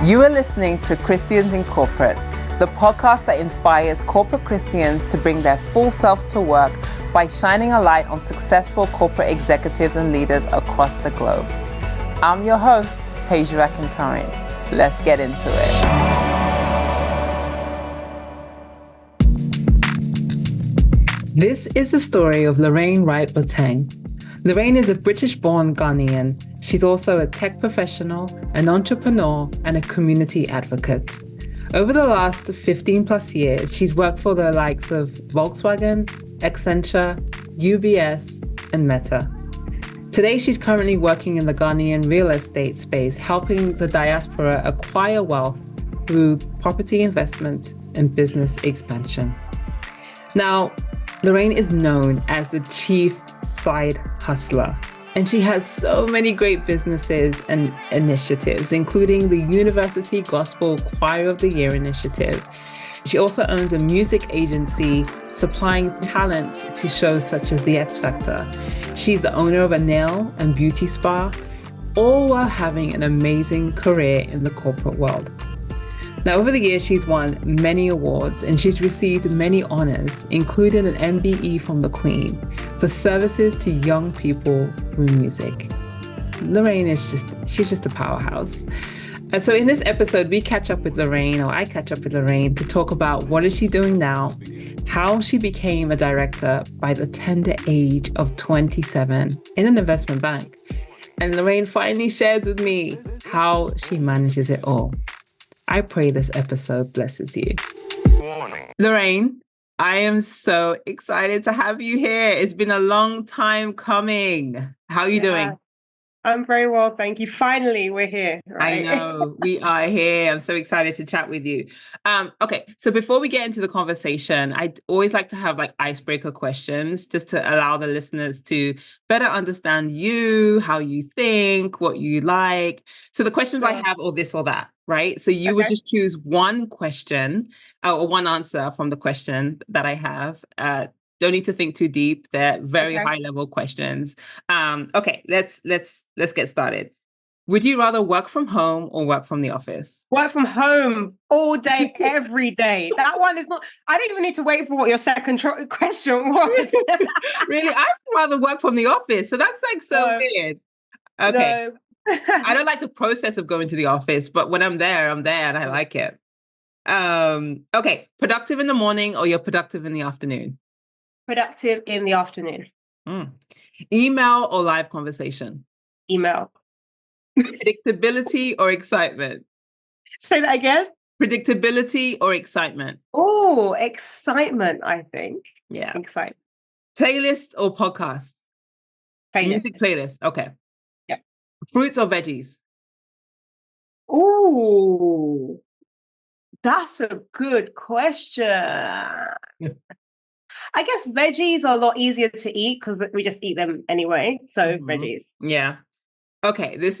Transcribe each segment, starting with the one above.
You are listening to Christians in Corporate, the podcast that inspires corporate Christians to bring their full selves to work by shining a light on successful corporate executives and leaders across the globe. I'm your host, Paige Rakintarin. Let's get into it. This is the story of Lorraine Wright-Boateng. Lorraine is a British-born Ghanaian. She's also a tech professional, an entrepreneur, and a community advocate. Over the last 15 plus years, she's worked for the likes of Volkswagen, Accenture, UBS, and Meta. Today, she's currently working in the Ghanaian real estate space, helping the diaspora acquire wealth through property investment and business expansion. Now, Lorraine is known as the chief side hustler, and she has so many great businesses and initiatives, including the University Gospel Choir of the Year initiative. She also owns a music agency supplying talent to shows such as The X Factor. She's the owner of a nail and beauty spa, all while having an amazing career in the corporate world. Now, over the years, she's won many awards and she's received many honors, including an MBE from the Queen for services to young people through music. Lorraine she's just a powerhouse. And so in this episode, I catch up with Lorraine to talk about what is she doing now, how she became a director by the tender age of 27 in an investment bank. And Lorraine finally shares with me how she manages it all. I pray this episode blesses you. Morning. Lorraine, I am so excited to have you here. It's been a long time coming. How are you doing? I'm very well, thank you. Finally, we're here. Right? I know, we are here. I'm so excited to chat with you. Okay, so before we get into the conversation, I'd always like to have icebreaker questions just to allow the listeners to better understand you, how you think, what you like. So the questions I have are this or that, right? So you would just choose one question or one answer from the question that I have. Don't need to think too deep. They're very high level questions. Okay, let's get started. Would you rather work from home or work from the office? Work from home all day, every day. That one is not, I don't even need to wait for what your second question was. Really? I'd rather work from the office. So that's weird. Okay. No. I don't like the process of going to the office, but when I'm there and I like it. Okay, productive in the morning or you're productive in the afternoon? Productive in the afternoon. Email or live conversation? Email. Predictability or excitement? Say that again. Predictability or excitement? Oh, excitement, I think. Yeah. Excitement. Playlists or podcasts? Playlist. Music playlist. Okay. Yeah. Fruits or veggies? Oh, that's a good question. I guess veggies are a lot easier to eat because we just eat them anyway. So veggies. Yeah. Okay. This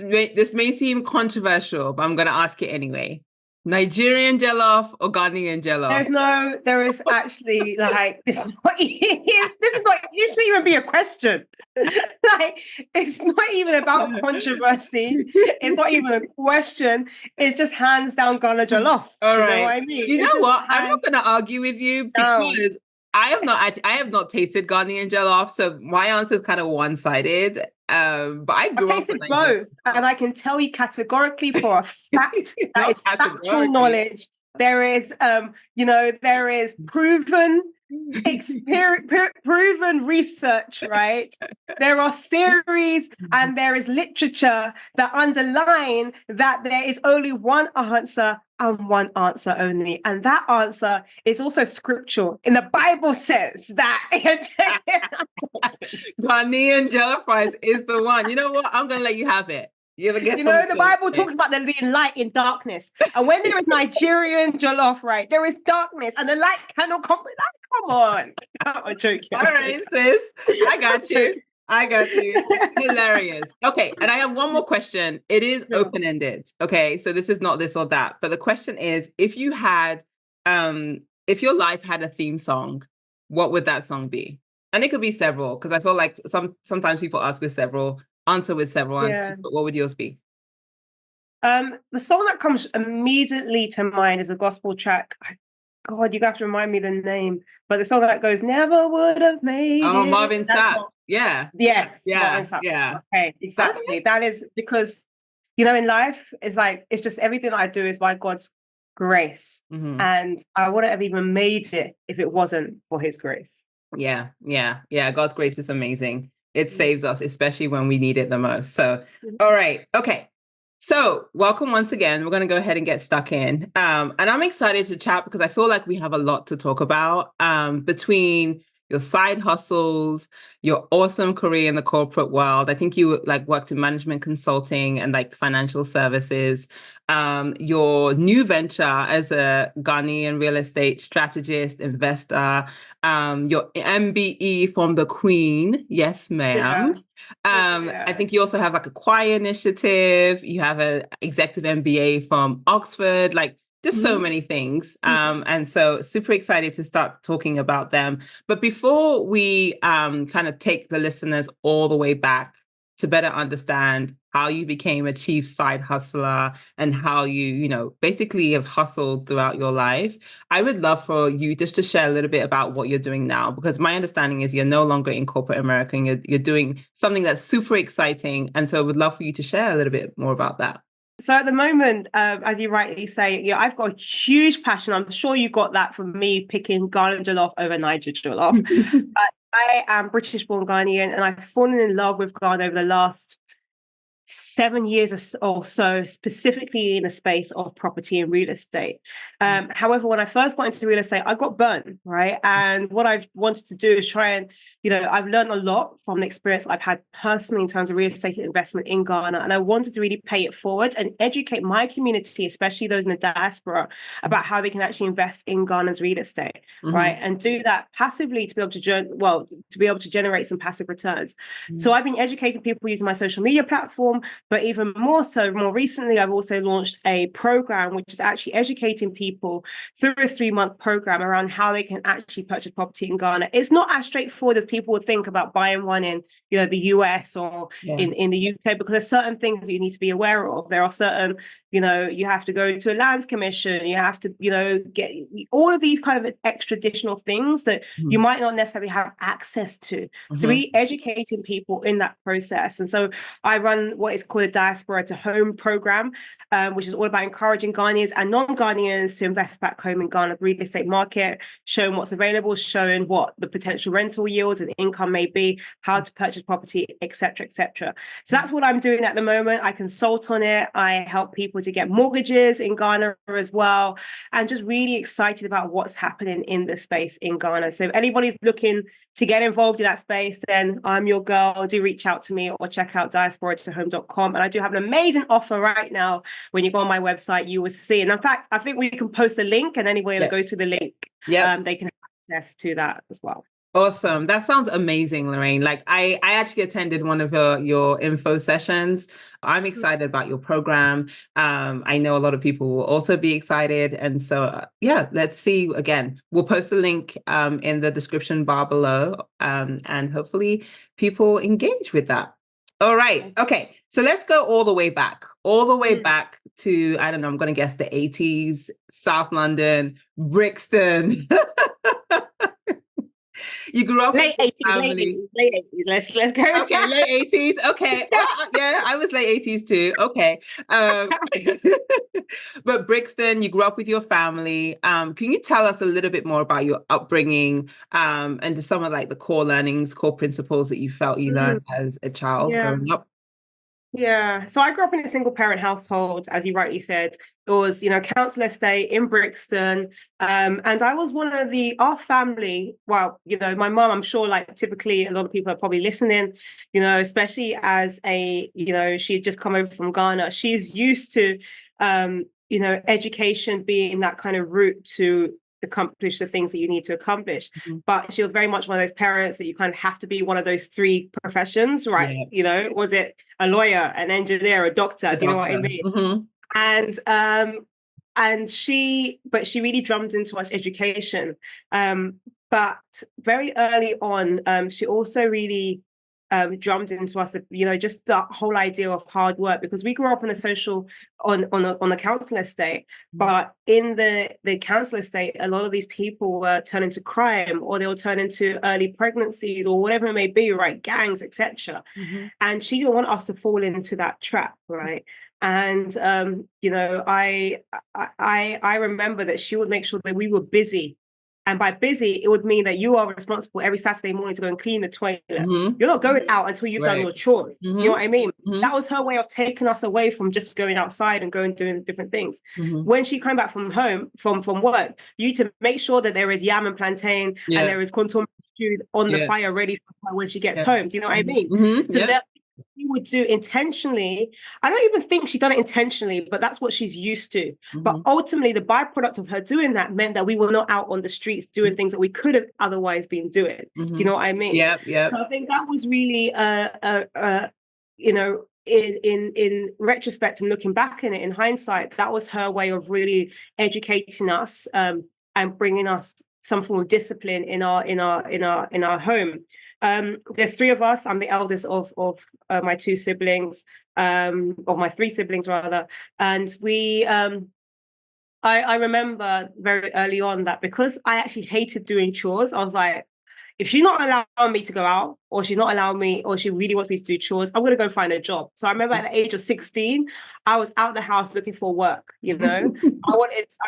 may seem controversial, but I'm going to ask it anyway. Nigerian jollof or Ghanaian jollof? There is actually this is not, it shouldn't even be a question. It's not even about controversy. It's not even a question. It's just hands down Ghana jollof. All right. You know what I mean? You know what? I'm not going to argue with you because I have not tasted Ghanaian jollof, so my answer is kind of one-sided. But I grew up tasted both, and I can tell you categorically for a fact that is factual knowledge. There is, there is proven research, right? There are theories and there is literature that underline that there is only one answer and one answer only. And that answer is also scriptural. In the Bible says that Ghanaian jollof rice is the one. You know what? I'm going to let you have it. The Bible talks about there being light in darkness. And when there is Nigerian jollof, right, there is darkness and the light cannot comprehend. Come on. I'm joking. All right, sis. I got you. Hilarious. Okay, and I have one more question. It is open-ended. Okay, so this is not this or that. But the question is, if your life had a theme song, what would that song be? And it could be several, because I feel like sometimes people ask with several, answer with several answers, but what would yours be? The song that comes immediately to mind is a gospel track. God, you have to remind me the name. But the song that goes, "Never would have made Oh, it." Marvin That Sapp. song. Yeah. Yes, Yeah. Marvin Sapp. Yeah. Okay, exactly. Okay. That is because, in life, it's just everything that I do is by God's grace. Mm-hmm. And I wouldn't have even made it if it wasn't for his grace. Yeah. Yeah. Yeah. God's grace is amazing. It saves us, especially when we need it the most. So, all right. Okay. So welcome once again. We're going to go ahead and get stuck in. And I'm excited to chat because I feel like we have a lot to talk about between your side hustles, your awesome career in the corporate world. I think you worked in management consulting and financial services. Your new venture as a Ghanaian real estate strategist, investor, your MBE from the Queen. Yes, ma'am. Yeah. I think you also have a choir initiative. You have an executive MBA from Oxford, just so many things. And so super excited to start talking about them. But before we kind of take the listeners all the way back to better understand how you became a chief side hustler and how you basically have hustled throughout your life, I would love for you just to share a little bit about what you're doing now, because my understanding is you're no longer in corporate America and you're doing something that's super exciting. And so I would love for you to share a little bit more about that. So at the moment, as you rightly say, I've got a huge passion. I'm sure you got that from me picking Ghana jollof over Niger jollof. But I am British-born Ghanaian, and I've fallen in love with Ghana over the last 7 years or so, specifically in the space of property and real estate. However, when I first got into real estate, I got burnt, right? And what I've wanted to do is try and, I've learned a lot from the experience I've had personally in terms of real estate investment in Ghana. And I wanted to really pay it forward and educate my community, especially those in the diaspora, about how they can actually invest in Ghana's real estate, right? And do that passively to be able to generate some passive returns. So I've been educating people using my social media platform. But even more so, more recently, I've also launched a program which is actually educating people through a 3-month program around how they can actually purchase property in Ghana. It's not as straightforward as people would think about buying one in, the US or in the UK, because there's certain things that you need to be aware of. There are certain, you have to go to a lands commission, you have to, get all of these kind of extra additional things that you might not necessarily have access to. So really educating people in that process. And so I run what is called a diaspora to home program, which is all about encouraging Ghanaians and non-Ghanaians to invest back home in Ghana real estate market, showing what's available, showing what the potential rental yields and income may be, how to purchase property, etc., etc. So that's what I'm doing at the moment. I consult on it. I help people to get mortgages in Ghana as well, and just really excited about what's happening in the space in Ghana. So if anybody's looking to get involved in that space, then I'm your girl. Do reach out to me or check out diaspora2home.com. And I do have an amazing offer right now. When you go on my website, you will see. And in fact, I think we can post a link, and anybody that goes to the link, they can have access to that as well. Awesome. That sounds amazing, Lorraine. I actually attended one of your info sessions. I'm excited about your program. I know a lot of people will also be excited. And so, let's see. Again, we'll post a link in the description bar below, and hopefully people engage with that. All right. Okay. So let's go all the way back to, I don't know, I'm going to guess the 80s, South London, Brixton. You grew up late with 80s, family. Late 80s. Let's go. Okay, late 80s. Okay. Yeah, I was late 80s too. Okay. But Brixton, you grew up with your family. Can you tell us a little bit more about your upbringing, and just some of the core learnings, core principles that you felt you learned as a child growing up? Yeah. So I grew up in a single parent household, as you rightly said. It was, council estate in Brixton. And I was one of our family, well, my mom, I'm sure typically a lot of people are probably listening, especially as she had just come over from Ghana. She's used to, education being that kind of route to accomplish the things that you need to accomplish. But she was very much one of those parents that you kind of have to be one of those 3 professions, right? Was it a lawyer, an engineer, a doctor? Do you know what I mean? And she really drummed into us education. But very early on, she also really drummed into us, just the whole idea of hard work, because we grew up on a council estate, but in the council estate, a lot of these people were turning to crime, or they will turn into early pregnancies, or whatever it may be, right? Gangs, etc. And she didn't want us to fall into that trap, right? And I remember that she would make sure that we were busy. And by busy, it would mean that you are responsible every Saturday morning to go and clean the toilet. You're not going out until you've done your chores. You know what I mean? That was her way of taking us away from just going outside and going doing different things. When she came back from home, from work, you need to make sure that there is yam and plantain and there is kontom food on the fire ready for her when she gets home. Do you know what I mean? So that she would do intentionally. I don't even think she done it intentionally, but that's what she's used to. But ultimately, the byproduct of her doing that meant that we were not out on the streets doing things that we could have otherwise been doing. Do you know what I mean? So I think that was really, in retrospect and looking back in it, in hindsight, that was her way of really educating us and bringing us some form of discipline in our home. There's three of us. I'm the eldest of my two siblings, of my three siblings rather. And we, I remember very early on that because I actually hated doing chores, I was like, if she's not allowing me to go out, or she's not allowing me, or she really wants me to do chores, I'm going to go find a job. So I remember at the age of 16, I was out the house looking for work, I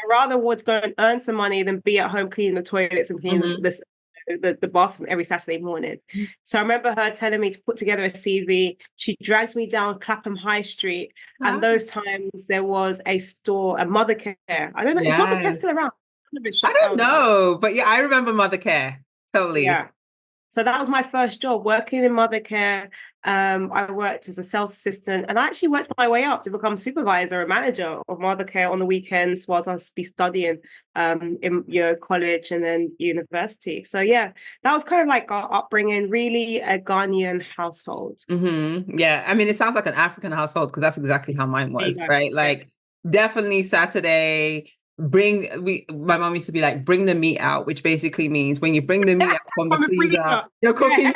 rather would go and earn some money than be at home cleaning the toilets and cleaning the bathroom every Saturday morning. So I remember her telling me to put together a CV. She drags me down Clapham High Street. And those times there was a store, a Mother Care. I don't know, is Mother Care still around? I don't know, but I remember Mother Care. Totally. Yeah. So that was my first job, working in Mother Care. I worked as a sales assistant, and I actually worked my way up to become supervisor and manager of Mother Care on the weekends whilst I was studying in college and then university. So yeah, that was kind of like our upbringing, really a Ghanaian household. Yeah, I mean, it sounds like an African household because that's exactly how mine was, right? Like definitely Saturday. My mom used to be like, bring the meat out, which basically means when you bring the meat out from the freezer, you're cooking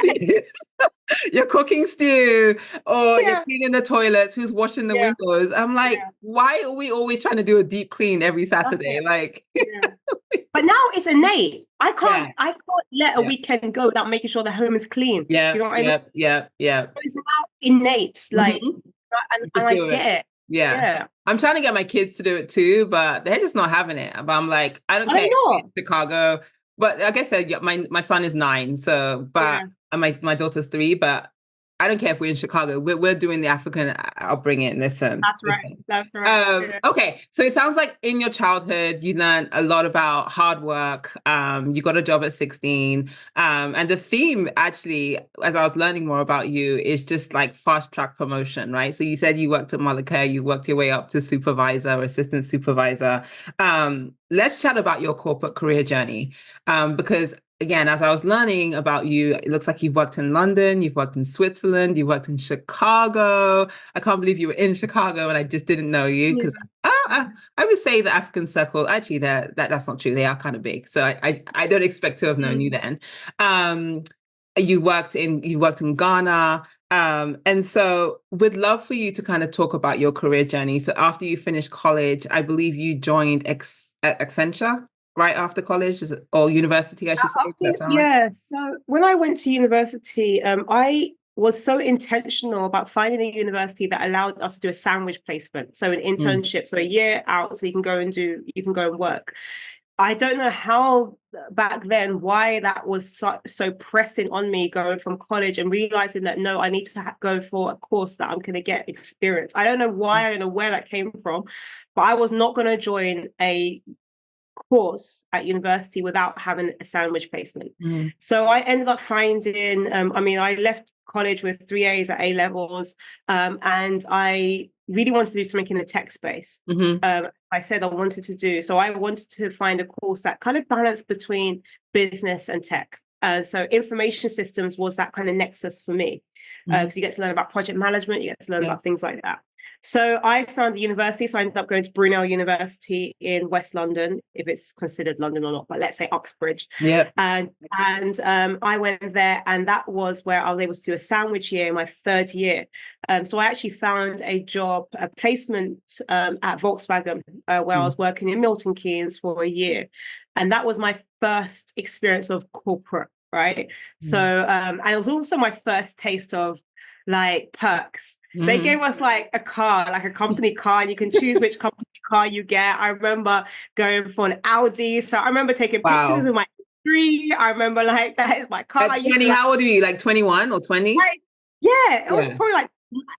you're cooking stew, or you're cleaning the toilets, who's washing the windows. I'm like, why are we always trying to do a deep clean every Saturday? Like but now it's innate. I can't let a weekend go without making sure the home is clean. You know what I mean? It's now innate, like and I get it. Yeah. I'm trying to get my kids to do it too, but they're just not having it. But I'm like, I don't care if you're in Chicago. But like I said, my son is 9, so and my daughter's 3, but I don't care if we're in Chicago. We're doing the African upbringing. Listen. That's right. Okay, so it sounds like in your childhood you learned a lot about hard work. You got a job at 16, and the theme actually, as I was learning more about you, is just like fast track promotion, right? So you said you worked at Mother Care, you worked your way up to supervisor or assistant supervisor. Let's chat about your corporate career journey, because again, as I was learning about you, it looks like you've worked in London, you've worked in Switzerland, you've worked in Chicago. I can't believe you were in Chicago and I just didn't know you, because I would say the African circle, actually, that's not true. They are kind of big. So I don't expect to have known you then. You worked in Ghana. And so would love for you to kind of talk about your career journey. So after you finished college, I believe you joined Accenture. Right after college, or university, I should say. So when I went to university, I was so intentional about finding a university that allowed us to do a sandwich placement, so an internship, so a year out, so you can go and work. I don't know how back then why that was so pressing on me going from college and realizing that no, I need to go for a course that I'm going to get experience. I don't know why, I don't know where that came from, but I was not going to join a course at university without having a sandwich placement. So I ended up finding, I left college with 3 A's at A levels, and I really wanted to do something in the tech space. I said I wanted to do, so I wanted to find a course that kind of balanced between business and tech. So information systems was that kind of nexus for me, because you get to learn about project management, you get to learn about things like that. So I found a university. So I ended up going to Brunel University in West London, if it's considered London or not, but let's say Uxbridge. Yeah. And I went there, and that was where I was able to do a sandwich year in my third year. So I actually found a job, a placement at Volkswagen, where I was working in Milton Keynes for a year. And that was my first experience of corporate, right? So, and it was also my first taste of like perks. They gave us like a car, like a company car, and you can choose which company car you get. I remember going for an Audi. So I remember taking pictures of my tree. I remember like, that is my car. At 20, how old are you? Like 21 or 20? Yeah, it was probably like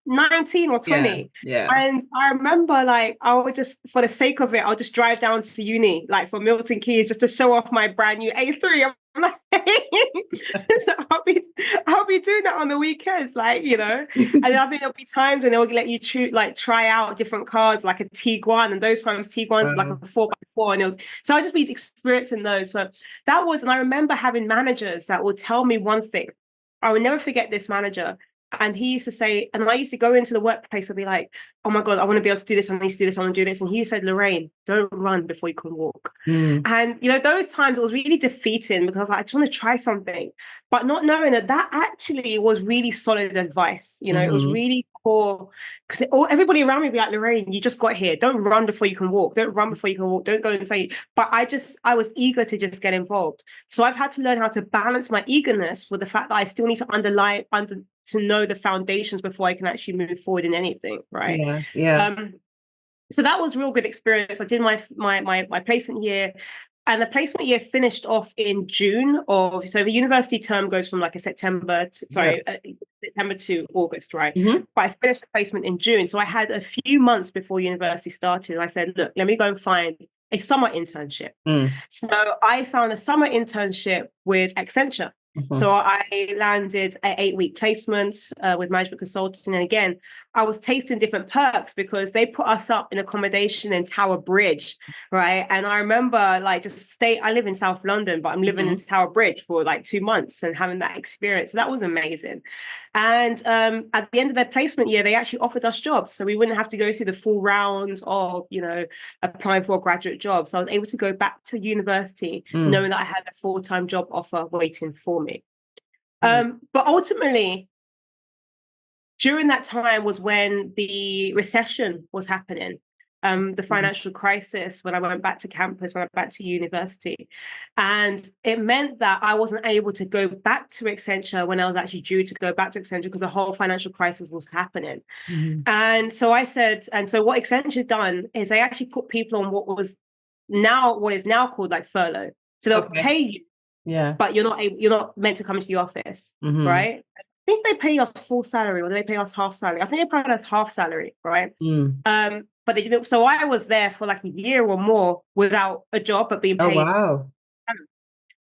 19 or 20. Yeah. And I remember like I would just, for the sake of it, I'll just drive down to uni, like for Milton Keynes, just to show off my brand new A3. I'm like, so I'll be doing that on the weekends, like, you know. And I think there'll be times when they'll let you try out different cars, like a Tiguan, and those times Tiguans were like a 4x4, and it was, so I'll just be experiencing those. So that was, and I remember having managers that would tell me one thing. I will never forget this manager. And he used to say, and I used to go into the workplace and be like, oh my God, I want to be able to do this. I need to do this. I want to do this. And he said, Lorraine, don't run before you can walk. And, you know, those times it was really defeating because I just want to try something, but not knowing that actually was really solid advice. You know, it was really core, because everybody around me would be like, Lorraine, you just got here. Don't run before you can walk. Don't run before you can walk. Don't go and say, but I was eager to just get involved. So I've had to learn how to balance my eagerness with the fact that I still need to to know the foundations before I can actually move forward in anything, right? So that was real good experience. I did my placement year, and the placement year finished off in June of, so the university term goes from like a September to August, right? But I finished the placement in June. So I had a few months before university started, and I said, look, let me go and find a summer internship. So I found a summer internship with Accenture. So I landed an 8-week placement with management consulting. And again, I was tasting different perks because they put us up in accommodation in Tower Bridge, right? And I remember like I live in South London, but I'm living in Tower Bridge for like 2 months and having that experience. So that was amazing. And at the end of their placement year, they actually offered us jobs. So we wouldn't have to go through the full round of, you know, applying for a graduate job. So I was able to go back to university knowing that I had a full-time job offer waiting for me. But ultimately, during that time was when the recession was happening, the financial crisis, when I went back to campus, when I went back to university. And it meant that I wasn't able to go back to Accenture when I was actually due to go back to Accenture because the whole financial crisis was happening. And so I said, and so what Accenture done is they actually put people on what is now called like furlough. So they'll pay you, but you're not meant to come into the office, right? I think they pay us full salary, or they pay us half salary. I think they paid us half salary, right? But they didn't. So I was there for like a year or more without a job, but being paid. Oh, wow.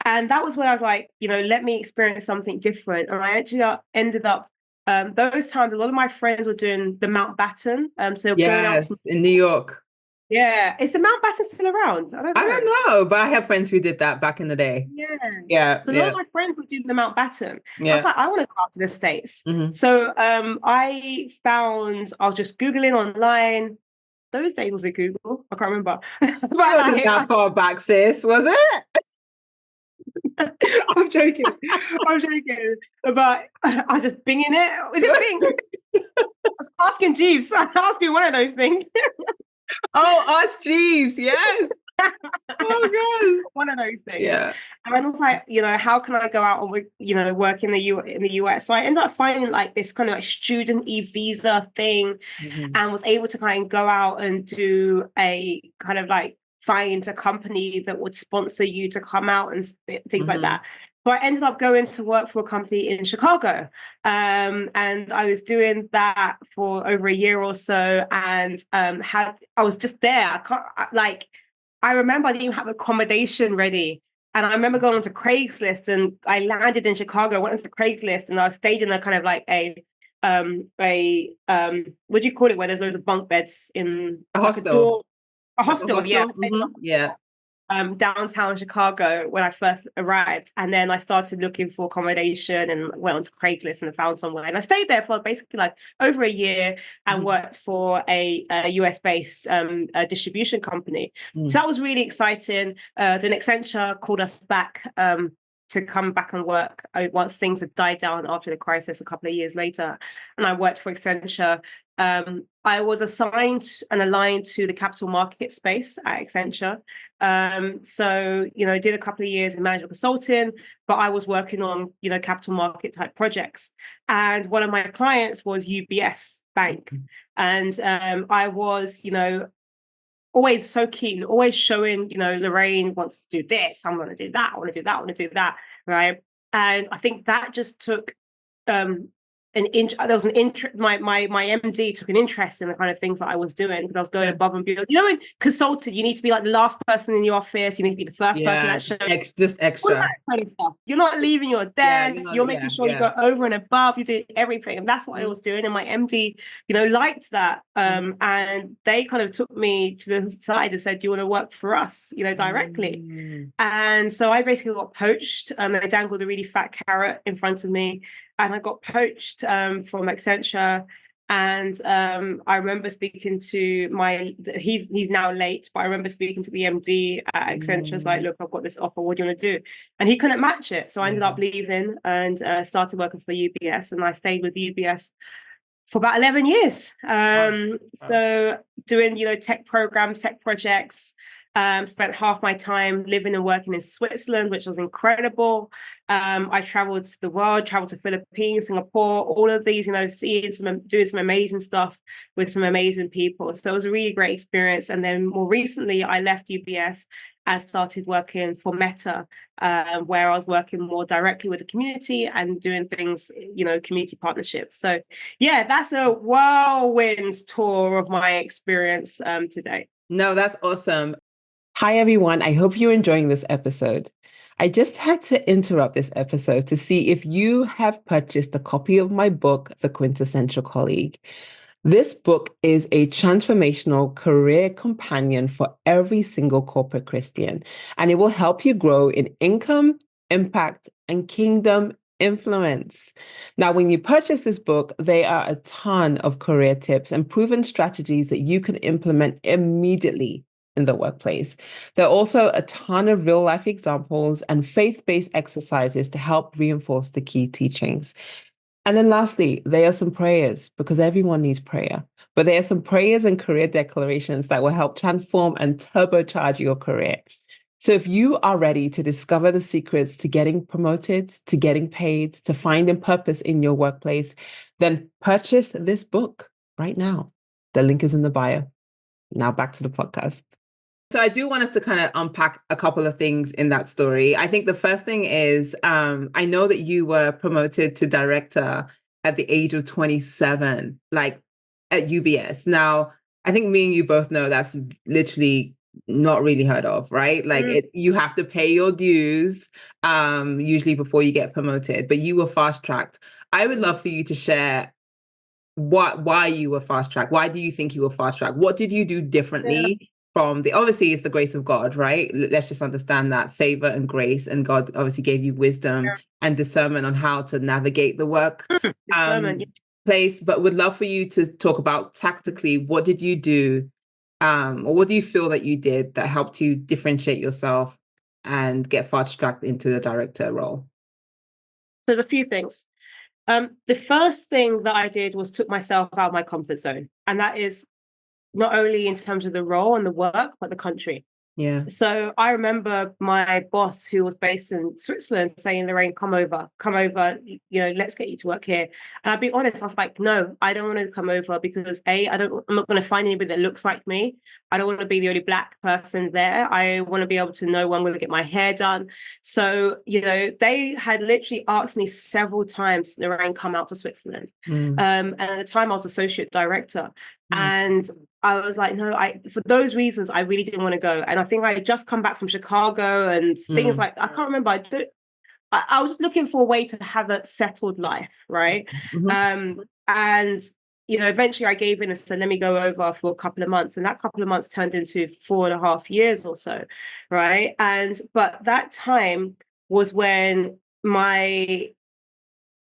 And that was when I was like, you know, let me experience something different. And I actually ended up, those times, a lot of my friends were doing the Mountbatten. So going out in New York. Yeah. Is the Mountbatten still around? I don't know, but I have friends who did that back in the day. So a lot of my friends were doing the Mountbatten. I was like, I want to go out to the States. So I was just Googling online. Those days, was it Google? I can't remember. But wasn't that far back, sis, was it? I'm joking. But I was just binging it. Is it Bing? I was asking Jeeves. I asked you one of those things. Oh, us Jeeves, yes. Oh God, one of those things. Yeah. And I was like, you know, how can I go out and work in the US? So I ended up finding like this kind of like student visa thing, and was able to kind of go out and do a kind of like find a company that would sponsor you to come out and things like that. So I ended up going to work for a company in Chicago, and I was doing that for over a year or so, and I was just there. I remember I didn't even have accommodation ready. And I remember going onto Craigslist, and I landed in Chicago, went onto Craigslist, and I stayed in a kind of like what do you call it, where there's loads of bunk beds in a hostel. A hostel, yeah. Yeah. downtown Chicago when I first arrived. And then I started looking for accommodation and went onto Craigslist and found somewhere. And I stayed there for basically like over a year and worked for a US-based distribution company. So that was really exciting. Then Accenture called us back to come back and work once things had died down after the crisis a couple of years later. And I worked for Accenture. I was assigned and aligned to the capital market space at Accenture. So, I did a couple of years in management consulting, but I was working on, capital market type projects. And one of my clients was UBS Bank. And I was, always so keen, always showing, Lorraine wants to do this, I'm going to do that, I want to do that, I want to do that, right? And I think that just took there was an interest. My MD took an interest in the kind of things that I was doing because I was going above and beyond. In consulting, you need to be like the last person in your office. You need to be the first person that shows. Just extra. All that kind of stuff. You're not leaving your desk. You're making sure you go over and above. You're doing everything, and that's what I was doing. And my MD, liked that. And they kind of took me to the side and said, "Do you want to work for us? Directly?" And so I basically got poached. They dangled a really fat carrot in front of me. And I got poached from Accenture. And I remember speaking to he's now late, but I remember speaking to the MD at Accenture. It's like, look, I've got this offer. What do you want to do? And he couldn't match it. So I ended up leaving and started working for UBS. And I stayed with UBS for about 11 years. So doing, tech programs, tech projects. Spent half my time living and working in Switzerland, which was incredible. I traveled to the world, traveled to Philippines, Singapore, all of these, doing some amazing stuff with some amazing people. So it was a really great experience. And then more recently, I left UBS and started working for Meta, where I was working more directly with the community and doing things, community partnerships. So yeah, that's a whirlwind tour of my experience today. No, that's awesome. Hi, everyone. I hope you're enjoying this episode. I just had to interrupt this episode to see if you have purchased a copy of my book, The Quintessential Colleague. This book is a transformational career companion for every single corporate Christian, and it will help you grow in income, impact, and kingdom influence. Now, when you purchase this book, there are a ton of career tips and proven strategies that you can implement immediately in the workplace. There are also a ton of real life examples and faith-based exercises to help reinforce the key teachings. And then lastly, there are some prayers because everyone needs prayer, but there are some prayers and career declarations that will help transform and turbocharge your career. So if you are ready to discover the secrets to getting promoted, to getting paid, to finding purpose in your workplace, then purchase this book right now. The link is in the bio. Now back to the podcast. So I do want us to kind of unpack a couple of things in that story. I think the first thing is, I know that you were promoted to director at the age of 27, like at UBS. Now, I think me and you both know that's literally not really heard of, right? Like you have to pay your dues, usually before you get promoted, but you were fast tracked. I would love for you to share why you were fast tracked. Why do you think you were fast tracked? What did you do differently? Obviously it's the grace of God, right? Let's just understand that favor and grace, and God obviously gave you wisdom and discernment on how to navigate the work place. But would love for you to talk about tactically, what did you do, or what do you feel that you did that helped you differentiate yourself and get fast tracked into the director role? So there's a few things. The first thing that I did was took myself out of my comfort zone, and that is not only in terms of the role and the work, but the country. Yeah. So I remember my boss, who was based in Switzerland, saying, Lorraine, come over, let's get you to work here. And I'll be honest, I was like, no, I don't want to come over because I'm not going to find anybody that looks like me. I don't want to be the only Black person there. I want to be able to know when I'm going to get my hair done. So, they had literally asked me several times, Lorraine, come out to Switzerland. And at the time I was associate director. And I was like, no, for those reasons, I really didn't want to go. And I think I had just come back from Chicago and things like, I can't remember. I was looking for a way to have a settled life, right? And eventually I gave in and said, let me go over for a couple of months. And that couple of months turned into 4.5 years or so. Right. But that time was when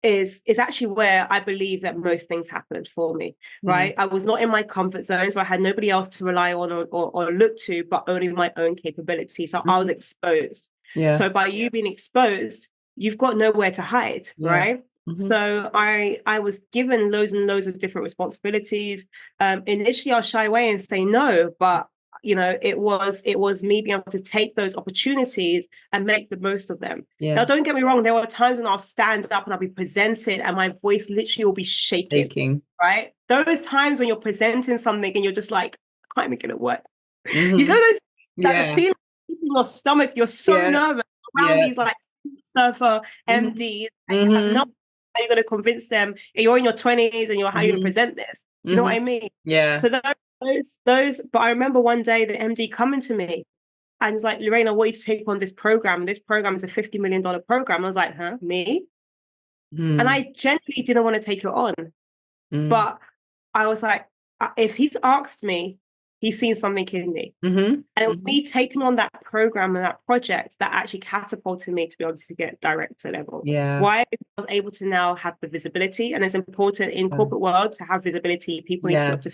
is actually where I believe that most things happened for me, right? I was not in my comfort zone, so I had nobody else to rely on or look to, but only my own capability. So I was exposed. Yeah. So by you being exposed, you've got nowhere to hide, right? So I was given loads and loads of different responsibilities. Initially, I'll shy away and say no, but it was me being able to take those opportunities and make the most of them. Now, don't get me wrong, there were times when I'll stand up and I'll be presented and my voice literally will be shaking. Right? Those times when you're presenting something and you're just like, I can't even get it work. You know, that feeling in your stomach, you're so nervous around these like surfer MDs, and you have no idea how you're going to convince them. And you're in your 20s and how you're going to present this. You know what I mean? Yeah. So those, but I remember one day the MD coming to me and he's like, Lorraine, I want you to take on this program. This program is a $50 million program. I was like, huh, me? And I genuinely didn't want to take it on. But I was like, if he's asked me, he's seen something in me. And it was me taking on that program and that project that actually catapulted me to be able to get director level. Why? Because I was able to now have the visibility, and it's important in corporate world to have visibility. People need to be able to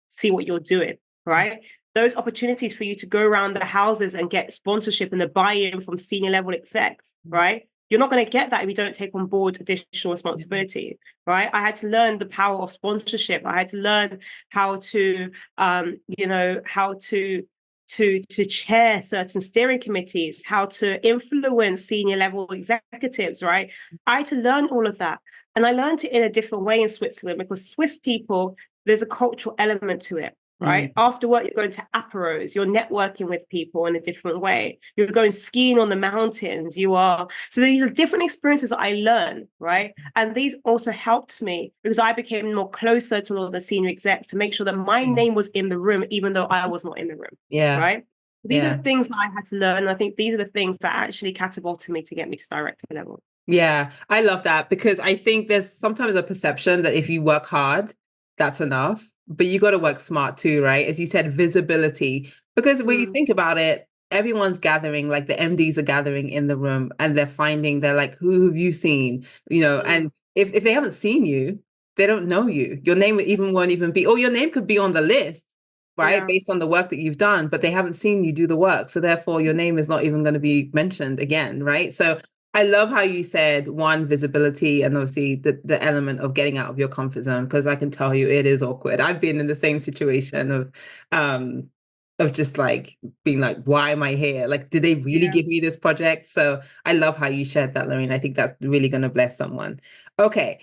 see what you're doing, right? Those opportunities for you to go around the houses and get sponsorship and the buy-in from senior level execs, right? You're not going to get that if you don't take on board additional responsibility, right? I had to learn the power of sponsorship. I had to learn how to, how to chair certain steering committees, how to influence senior level executives, right? I had to learn all of that. And I learned it in a different way in Switzerland, because Swiss people, there's a cultural element to it, right? After work, you're going to aperos, you're networking with people in a different way. You're going skiing on the mountains. So these are different experiences that I learned, right? And these also helped me because I became more closer to all the senior execs to make sure that my name was in the room, even though I was not in the room, right? These are the things that I had to learn. And I think these are the things that actually catapulted me to get me to director level. Yeah, I love that, because I think there's sometimes a perception that if you work hard, that's enough, but you got to work smart too, right? As you said, visibility, because when you think about it, everyone's gathering, like the MDs are gathering in the room and they're like, who have you seen? And if they haven't seen you, they don't know you. Your name won't even be, or your name could be on the list, right? Based on the work that you've done, but they haven't seen you do the work. So therefore your name is not even going to be mentioned again, right? So I love how you said, one, visibility, and obviously the element of getting out of your comfort zone, because I can tell you it is awkward. I've been in the same situation of just like being like, why am I here? Like, did they really give me this project? So I love how you shared that, Lorraine. I think that's really going to bless someone. Okay,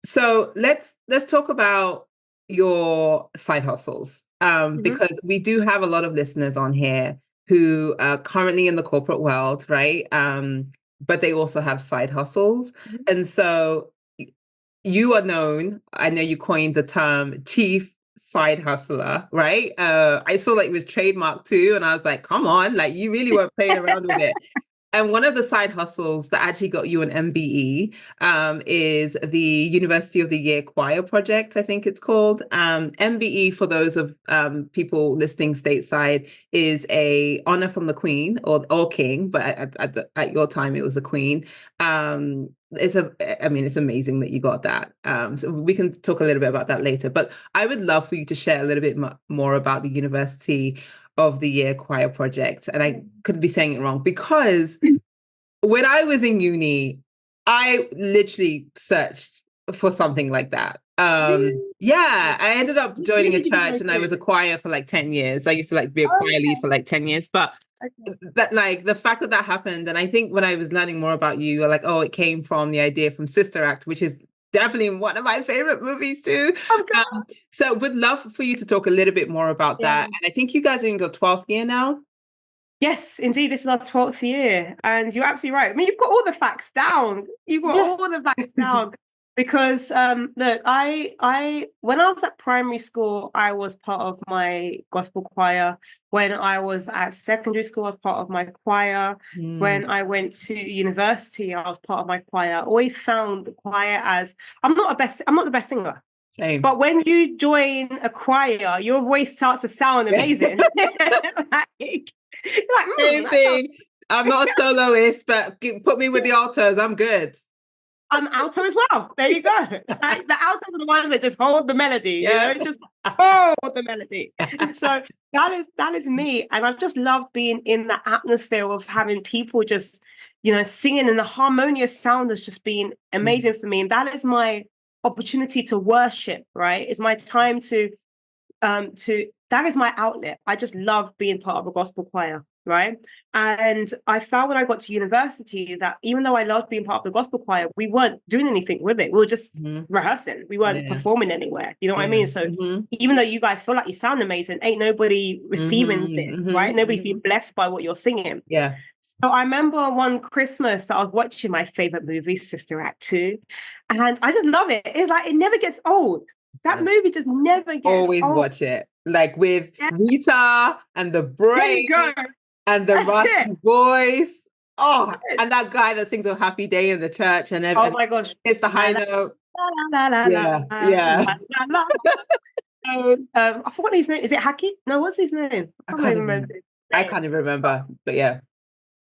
so let's talk about your side hustles, because we do have a lot of listeners on here who are currently in the corporate world, right? But they also have side hustles. And so you are known, I know you coined the term chief side hustler, right? I saw like it was trademark too. And I was like, come on, like you really weren't playing around with it. And one of the side hustles that actually got you an MBE is the University of the Year Choir Project, I think it's called. MBE, for those of people listening stateside, is a honor from the Queen or King, but at your time it was a Queen. It's amazing that you got that. So we can talk a little bit about that later. But I would love for you to share a little bit more about the University of the Year Choir Project. And I could be saying it wrong, because when I was in uni, I literally searched for something like that. I ended up joining a church and I was a choir for like 10 years. I used to like be a choir lead for like 10 years. But that, like, the fact that happened, and I think when I was learning more about you, you're like, oh, it came from the idea from Sister Act, which is definitely one of my favorite movies too. So would love for you to talk a little bit more about that. And I think you guys are in your 12th year now. Yes, indeed. This is our 12th year. And you're absolutely right. I mean, you've got all the facts down. Because look, I when I was at primary school, I was part of my gospel choir. When I was at secondary school, I was part of my choir. When I went to university, I was part of my choir. I always found the choir as I'm not the best singer. Same. But when you join a choir, your voice starts to sound amazing. Same thing. I'm not a soloist, but put me with the altos. I'm good. I'm alto as well. There you go. Like, the altos are the ones that just hold the melody, you know, just hold the melody. So that is me. And I've just loved being in the atmosphere of having people just, singing, and the harmonious sound has just been amazing for me. And that is my opportunity to worship, right? It's my time to that is my outlet. I just love being part of a gospel choir, right? And I found when I got to university that even though I loved being part of the gospel choir, we weren't doing anything with it. We were just rehearsing. We weren't performing anywhere. You know what I mean? So even though you guys feel like you sound amazing, ain't nobody receiving this, right? Nobody's being blessed by what you're singing. Yeah. So I remember one Christmas I was watching my favorite movie, Sister Act 2, and I just love it. It's like it never gets old. That movie just never gets always old. Watch it, like with Rita and the brain and the raspy voice. Oh, and that guy that sings a Happy Day in the church, and oh my gosh, it's the high note. Yeah. I forgot his name. Is it Haki? No, what's his name? I can't even remember. I can't even remember, but yeah.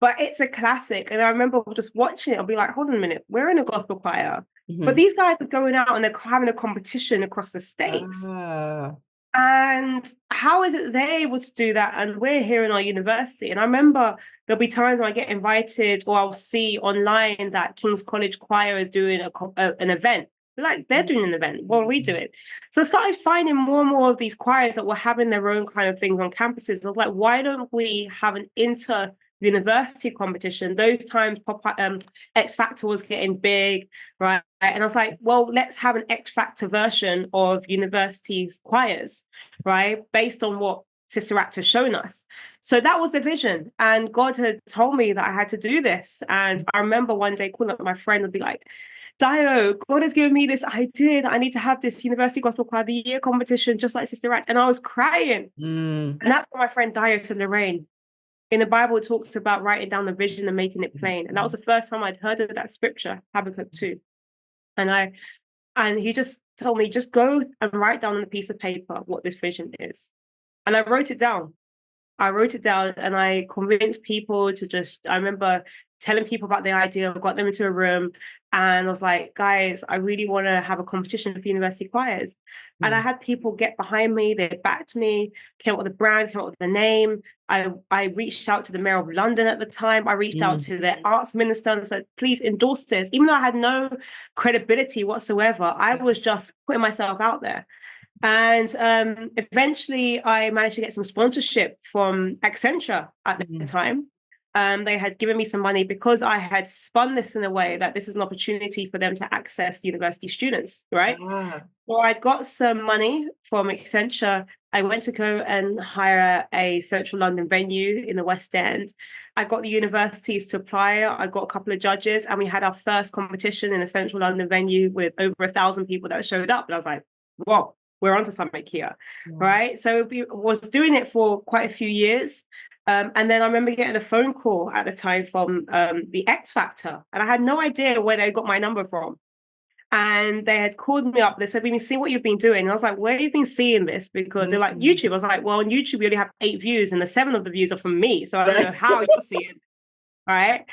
But it's a classic. And I remember just watching it. I'll be like, hold on a minute. We're in a gospel choir. But these guys are going out and they're having a competition across the States. And how is it they're able to do that? And we're here in our university. And I remember there'll be times when I get invited or I'll see online that King's College Choir is doing an event. Like, they're doing an event. What are we doing? So I started finding more and more of these choirs that were having their own kind of things on campuses. I was like, why don't we have an inter-university competition? Those times X Factor was getting big, right? And I was like, well, let's have an X Factor version of university choirs, right? Based on what Sister Act has shown us. So that was the vision. And God had told me that I had to do this. And I remember one day calling up my friend and be like, Dio, God has given me this idea that I need to have this University Gospel Choir of the Year competition, just like Sister Act. And I was crying. And that's what my friend Dio said, Lorraine, in the Bible, it talks about writing down the vision and making it plain. And that was the first time I'd heard of that scripture, Habakkuk 2. And he just told me, just go and write down on a piece of paper what this vision is. And I wrote it down. And I convinced people to I remember telling people about the idea, got them into a room, and I was like, guys, I really want to have a competition for university choirs. And I had people get behind me, they backed me, came up with a brand, came up with the name. I reached out to the Mayor of London at the time. I reached out to the arts minister and said, please endorse this. Even though I had no credibility whatsoever, I was just putting myself out there. And eventually I managed to get some sponsorship from Accenture at the time. They had given me some money because I had spun this in a way that this is an opportunity for them to access university students, right? So I'd got some money from Accenture. I went to go and hire a central London venue in the West End. I got the universities to apply. I got a couple of judges, and we had our first competition in a central London venue with over 1,000 people that showed up. And I was like, whoa, we're onto something here, right? So we was doing it for quite a few years. And then I remember getting a phone call at the time from the X Factor, and I had no idea where they got my number from. And they had called me up. They said, we've been seeing what you've been doing. And I was like, where have you been seeing this? Because they're like, YouTube. I was like, well, on YouTube, we only have 8 views, and the 7 of the views are from me. So I don't know how you're seeing it. Right.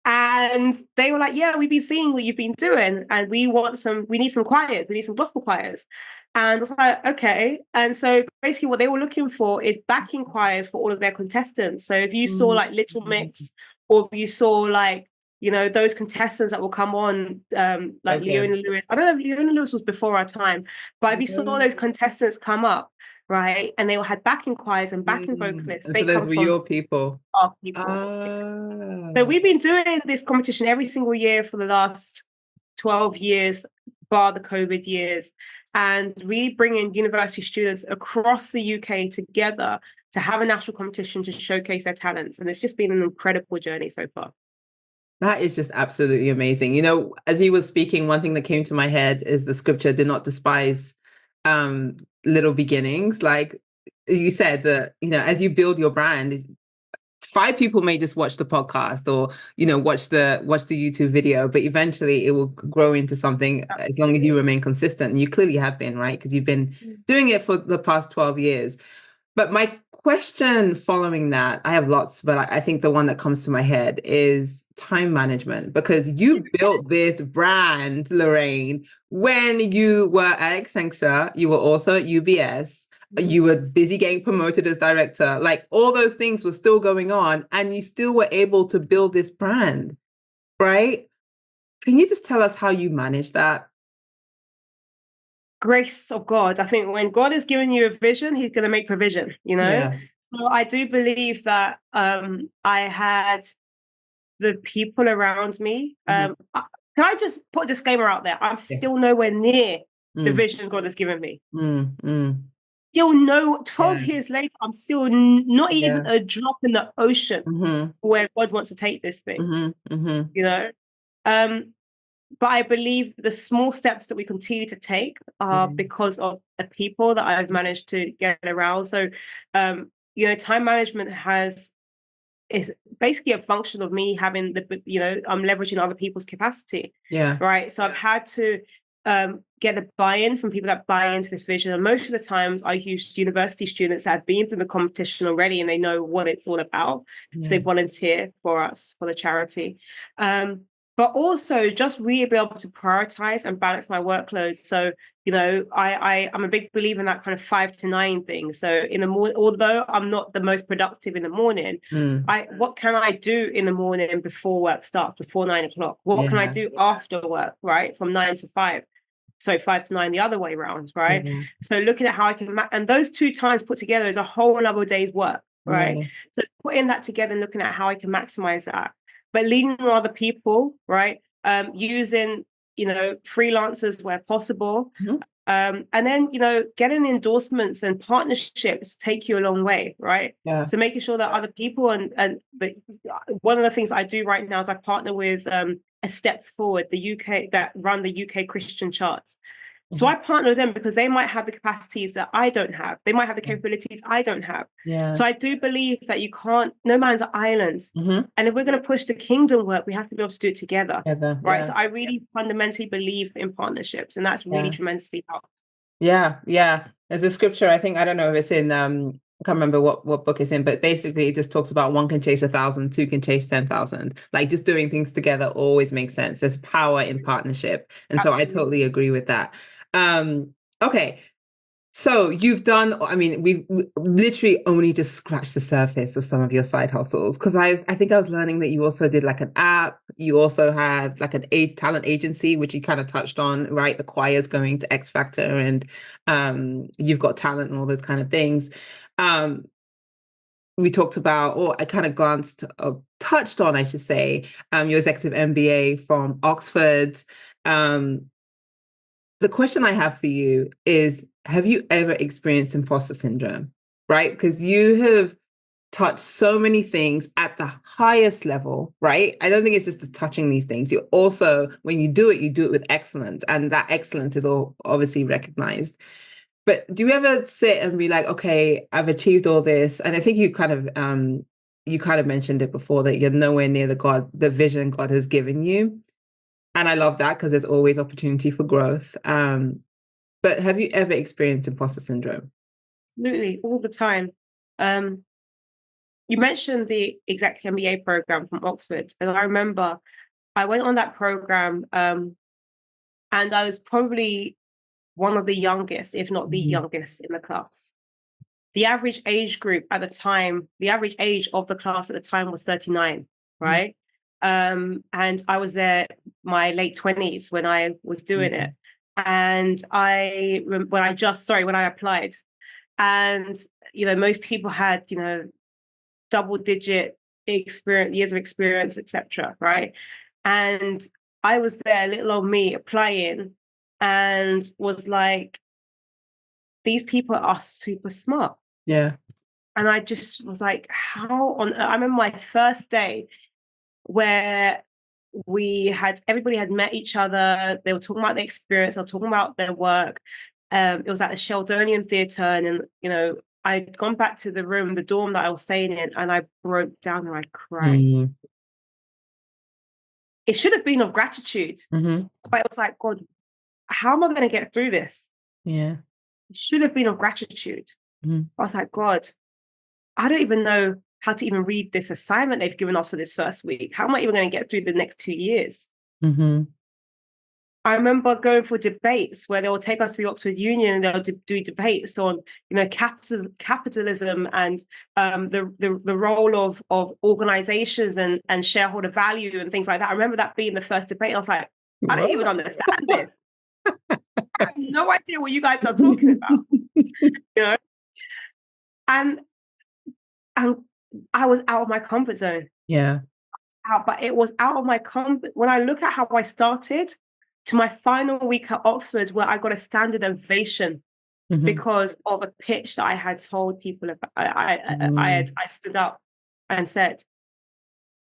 And they were like, yeah, we've been seeing what you've been doing, and we need some choirs, we need some gospel choirs. And I was like, okay. And so basically what they were looking for is backing choirs for all of their contestants. So if you saw like Little Mix, or if you saw like, those contestants that will come on, like Leona Lewis. I don't know if Leona Lewis was before our time, but if you saw those contestants come up, right, and they all had backing choirs and backing vocalists. And so those were your people. Our people. So we've been doing this competition every single year for the last 12 years, bar the COVID years, and really bringing university students across the UK together to have a national competition to showcase their talents. And it's just been an incredible journey so far. That is just absolutely amazing. As he was speaking, one thing that came to my head is the scripture, do not despise little beginnings. Like you said, that, as you build your brand, 5 people may just watch the podcast or, watch the YouTube video, but eventually it will grow into something as long as you remain consistent. And you clearly have been, right? Because you've been doing it for the past 12 years. But my question following that, I have lots, but I think the one that comes to my head is time management, because you built this brand, Lorraine, when you were at Accenture, you were also at UBS, you were busy getting promoted as director, like all those things were still going on, and you still were able to build this brand, right? Can you just tell us how you manage that? Grace of God. I think when God has given you a vision, he's going to make provision, Yeah. So I do believe that I had the people around me. Can I just put a disclaimer out there? I'm still nowhere near the vision God has given me. Still 12 years later, I'm still not even a drop in the ocean where God wants to take this thing, But I believe the small steps that we continue to take are because of the people that I've managed to get around. So, time management is basically a function of me having I'm leveraging other people's capacity. Yeah. Right. So I've had to get the buy-in from people that buy into this vision. And most of the times I use university students that have been through the competition already and they know what it's all about. So they volunteer for us, for the charity. But also just really be able to prioritize and balance my workload. So, I'm a big believer in that kind of 5 to 9 thing. So in the morning, although I'm not the most productive in the morning, what can I do in the morning before work starts, before 9 o'clock? What can I do after work, right? From 9 to 5. So 5 to 9, the other way around, right? So looking at how I can, and those 2 times put together is a whole another day's work, right? So putting that together and looking at how I can maximize that. But leading on other people, right? Using, freelancers where possible. And then, getting endorsements and partnerships take you a long way, right? Yeah. So making sure that other people one of the things I do right now is I partner with A Step Forward, the UK, that run the UK Christian charts. So I partner with them because they might have the capacities that I don't have. They might have the capabilities I don't have. Yeah. So I do believe that no man's an island. And if we're going to push the kingdom work, we have to be able to do it together. Right. Yeah. So I really fundamentally believe in partnerships, and that's really tremendously helped. Yeah. Yeah. There's a scripture, I don't know if it's in, I can't remember what book it's in, but basically it just talks about 1 can chase 1,000, 2 can chase 10,000. Like just doing things together always makes sense. There's power in partnership. And Absolutely. So I totally agree with that. Okay. So you've done, we've literally only just scratched the surface of some of your side hustles. Cause I think I was learning that you also did like an app. You also had like an talent agency, which you kind of touched on, right? The choir's going to X Factor and, you've got talent and all those kind of things. We talked about, or I kind of touched on, I should say, your executive MBA from Oxford. The question I have for you is, have you ever experienced imposter syndrome, right? Because you have touched so many things at the highest level, right? I don't think it's just touching these things. You also, when you do it with excellence, and that excellence is all obviously recognized. But do you ever sit and be like, okay, I've achieved all this? And I think you kind of mentioned it before, that you're nowhere near the vision God has given you. And I love that because there's always opportunity for growth. But have you ever experienced imposter syndrome? Absolutely, all the time. You mentioned the Executive MBA program from Oxford. And I remember I went on that program and I was probably one of the youngest, if not the youngest in the class. The average age group at the time, the average age of the class at the time was 39, right? And I was there my late 20s when I was doing it. And when I applied, and, most people had, double-digit years of experience, etc., right? And I was there, little old me, applying, and was like, these people are super smart. Yeah. And I just was like, how on earth? I remember my first day where everybody had met each other. They were talking about their experience. They were talking about their work. It was at the Sheldonian Theatre. And then, I'd gone back to the room, the dorm that I was staying in, and I broke down and I cried. It should have been of gratitude, but it was like, God, how am I going to get through this? Yeah. It should have been of gratitude. I was like, God, I don't even know how to even read this assignment they've given us for this first week. How am I even going to get through the next 2 years? I remember going for debates where they'll take us to the Oxford Union and they'll do debates on, capitalism and the role of organizations and shareholder value and things like that. I remember that being the first debate. I was like, I don't even understand this. I have no idea what you guys are talking about. And I was out of my comfort zone. Yeah. But it was out of my comfort. When I look at how I started to my final week at Oxford, where I got a standing ovation because of a pitch that I had told people about. I stood up and said,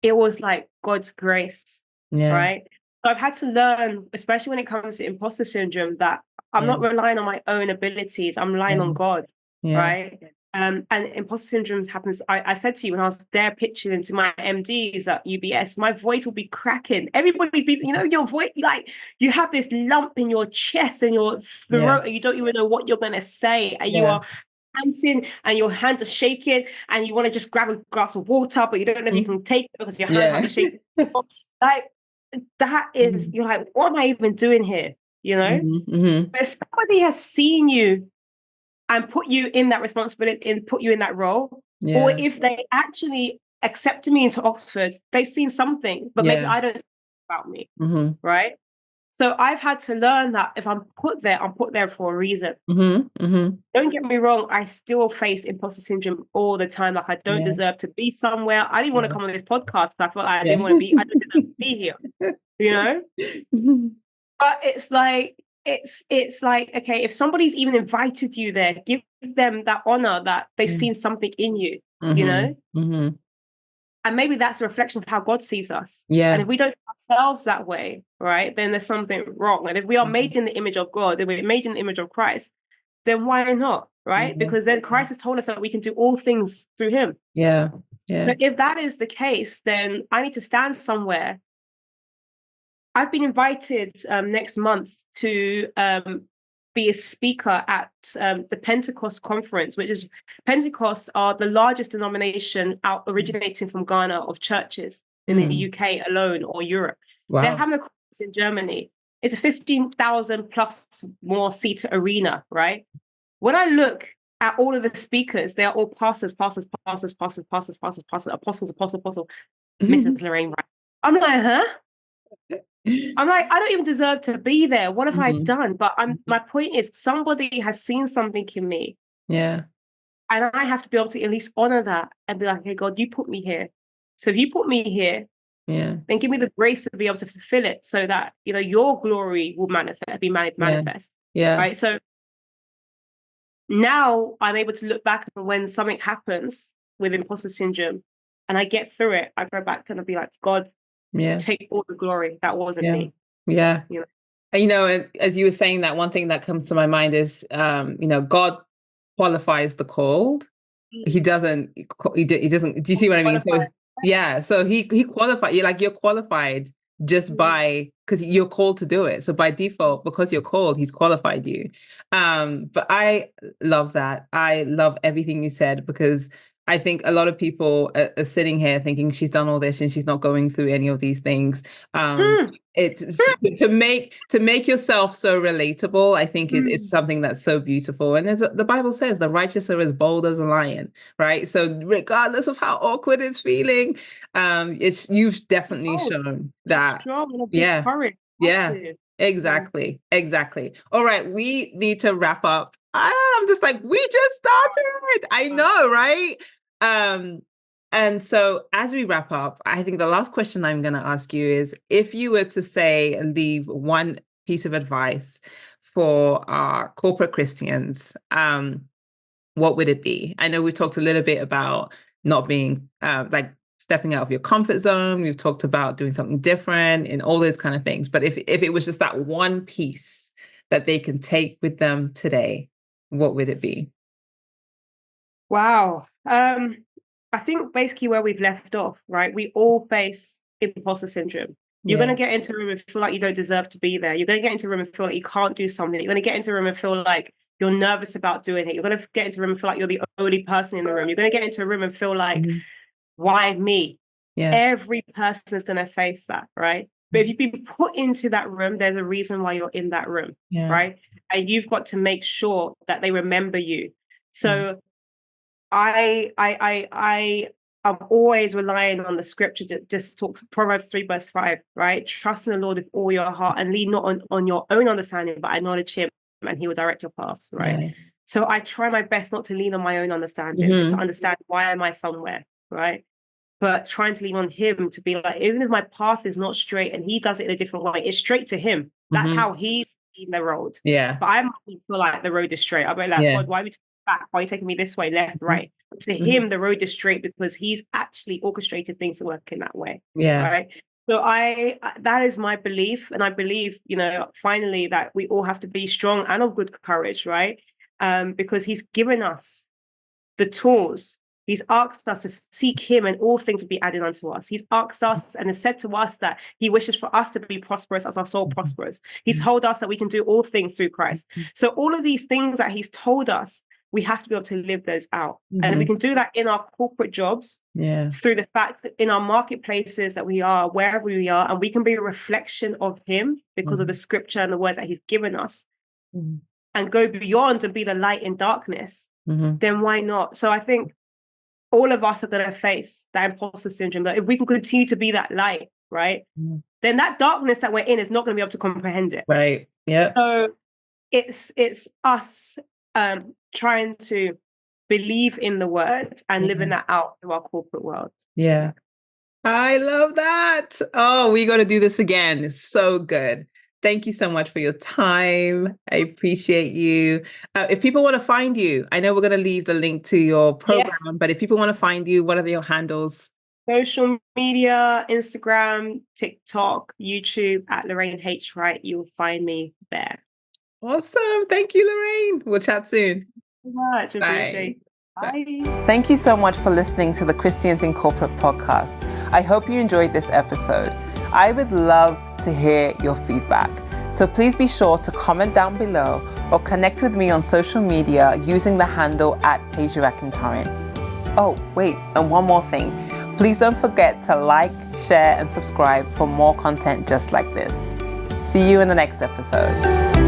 it was like God's grace, right? So I've had to learn, especially when it comes to imposter syndrome, that I'm not relying on my own abilities. I'm relying on God, right? And imposter syndrome happens. I said to you when I was there pitching into my MDs at UBS, my voice will be cracking. Everybody's be, your voice, like you have this lump in your chest and your throat, and you don't even know what you're going to say, and you are panting, and your hands are shaking, and you want to just grab a glass of water, but you don't know if you can take it because your hands are shaking. Like that is, you're like, what am I even doing here? But if somebody has seen you and put you in that responsibility and put you in that role, or if they actually accepted me into Oxford, they've seen something, but maybe I don't know about me, right? So I've had to learn that if I'm put there for a reason. Don't get me wrong, I still face imposter syndrome all the time. Like I don't deserve to be somewhere. I didn't want to come on this podcast because I felt like I didn't want to be, I don't deserve to be here, But it's like, okay, if somebody's even invited you there, give them that honor that they've seen something in you, and maybe that's a reflection of how God sees us. And if we don't see ourselves that way, right, then there's something wrong. And if we are made in the image of God, if we're made in the image of Christ, then why not, right? Because then Christ has told us that we can do all things through him. So if that is the case, then I need to stand somewhere. I've been invited next month to be a speaker at the Pentecost conference, which is, Pentecost are the largest denomination originating from Ghana of churches in the UK alone or Europe. They're having a conference in Germany. It's a 15,000 plus more seat arena, right? When I look at all of the speakers, they are all pastors, apostles, Mrs. Lorraine Wright. I'm like, huh? I'm like, I don't even deserve to be there. What have I done? But my point is, somebody has seen something in me. And I have to be able to at least honor that and be like, hey, God, you put me here. So if you put me here, then give me the grace to be able to fulfill it so that, your glory will manifest. Right. So now I'm able to look back when something happens with imposter syndrome and I get through it, I go back and I'll be like, God, take all the glory. That wasn't me. And as you were saying that, one thing that comes to my mind is, God qualifies the called. He doesn't, do you see what I mean? So he qualified, you're qualified just by, because you're called to do it. So by default, because you're called, he's qualified you. But I love that. I love everything you said, because I think a lot of people are sitting here thinking she's done all this and she's not going through any of these things. To make yourself so relatable, I think it's something that's so beautiful. And as the Bible says, the righteous are as bold as a lion, right? So regardless of how awkward it's feeling, you've definitely shown that. Exactly. All right, we need to wrap up. I'm just like, we just started. I know, right? And so as we wrap up, I think the last question I'm going to ask you is, if you were to say, leave one piece of advice for our corporate Christians, what would it be? I know we've talked a little bit about not being stepping out of your comfort zone. We've talked about doing something different and all those kind of things. But if it was just that one piece that they can take with them today, what would it be? Wow. I think basically where we've left off, right? We all face imposter syndrome. You're going to get into a room and feel like you don't deserve to be there. You're going to get into a room and feel like you can't do something. You're going to get into a room and feel like you're nervous about doing it. You're going to get into a room and feel like you're the only person in the room. You're going to get into a room and feel like, why me? Yeah. Every person is going to face that, right? But if you've been put into that room, there's a reason why you're in that room, right? And you've got to make sure that they remember you. So I'm always relying on the scripture that just talks Proverbs 3:5, right? Trust in the Lord with all your heart and lean not on your own understanding, but acknowledge him and he will direct your paths, right? Yes. So I try my best not to lean on my own understanding, but to understand why am I somewhere, right? But trying to lean on him to be like, even if my path is not straight and he does it in a different way, it's straight to him. That's how he's seen the road. Yeah. But I might feel like the road is straight. I'll be like, God, why are we taking back? Why are you taking me this way, left, right? To him, the road is straight because he's actually orchestrated things to work in that way. Yeah. Right. So that is my belief. And I believe, finally that we all have to be strong and of good courage, right? Because he's given us the tools. He's asked us to seek him and all things will be added unto us. He's asked us and has said to us that he wishes for us to be prosperous as our soul prospers. He's told us that we can do all things through Christ. So all of these things that he's told us, we have to be able to live those out. And we can do that in our corporate jobs through the fact that in our marketplaces that we are, wherever we are, and we can be a reflection of him because of the scripture and the words that he's given us and go beyond and be the light in darkness, then why not? So I think all of us are going to face that imposter syndrome. But if we can continue to be that light, right, then that darkness that we're in is not going to be able to comprehend it. Right. Yeah. So it's us trying to believe in the word and living that out through our corporate world. Yeah. I love that. Oh, we got to do this again. It's so good. Thank you so much for your time. I appreciate you. If people want to find you, I know we're going to leave the link to your program, but if people want to find you, what are your handles? Social media, Instagram, TikTok, YouTube at Lorraine H. Wright. You'll find me there. Awesome. Thank you, Lorraine. We'll chat soon. Thank you so much. Appreciate it. Bye. Thank you so much for listening to the Christians in Corporate podcast. I hope you enjoyed this episode. I would love to hear your feedback. So please be sure to comment down below or connect with me on social media using the handle @PageRackingTorrent. Oh, wait, and one more thing. Please don't forget to like, share, and subscribe for more content just like this. See you in the next episode.